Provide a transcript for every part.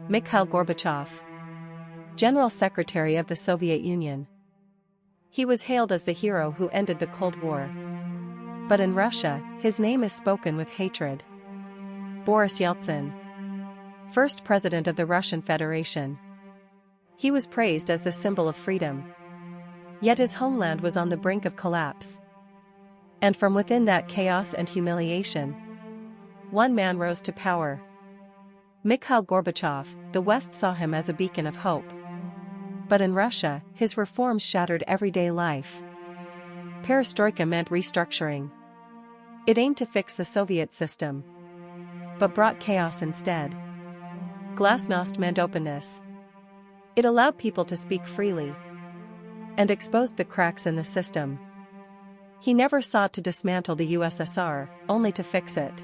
Mikhail Gorbachev, General Secretary of the Soviet Union. He was hailed as the hero who ended the Cold War. But in Russia, his name is spoken with hatred. Boris Yeltsin, first president of the Russian Federation. He was praised as the symbol of freedom. Yet his homeland was on the brink of collapse. And from within that chaos and humiliation, one man rose to power. Mikhail Gorbachev. The West saw him as a beacon of hope. But in Russia, his reforms shattered everyday life. Perestroika meant restructuring. It aimed to fix the Soviet system, but brought chaos instead. Glasnost meant openness. It allowed people to speak freely and exposed the cracks in the system. He never sought to dismantle the USSR, only to fix it.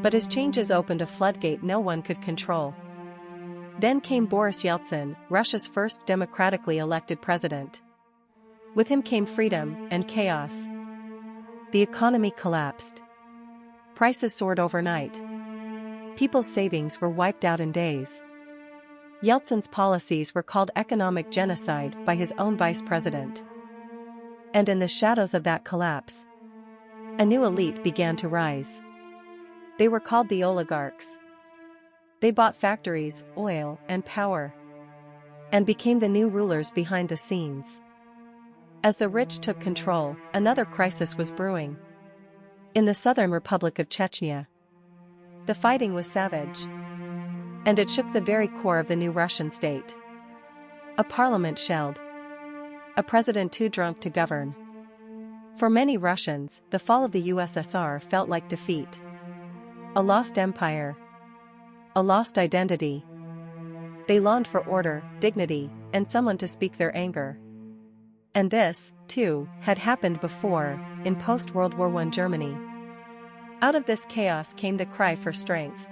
But his changes opened a floodgate no one could control. Then came Boris Yeltsin, Russia's first democratically elected president. With him came freedom and chaos. The economy collapsed. Prices soared overnight. People's savings were wiped out in days. Yeltsin's policies were called economic genocide by his own vice president. And in the shadows of that collapse, a new elite began to rise. They were called the oligarchs. They bought factories, oil, and power, and became the new rulers behind the scenes. As the rich took control, another crisis was brewing. In the southern Republic of Chechnya, the fighting was savage, and it shook the very core of the new Russian state. A parliament shelled. A president too drunk to govern. For many Russians, the fall of the USSR felt like defeat. A lost empire. A lost identity. They longed for order, dignity, and someone to speak their anger. And this, too, had happened before, in post-World War I Germany. Out of this chaos came the cry for strength.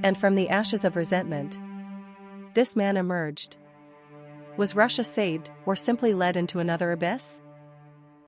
And from the ashes of resentment, this man emerged. Was Russia saved, or simply led into another abyss?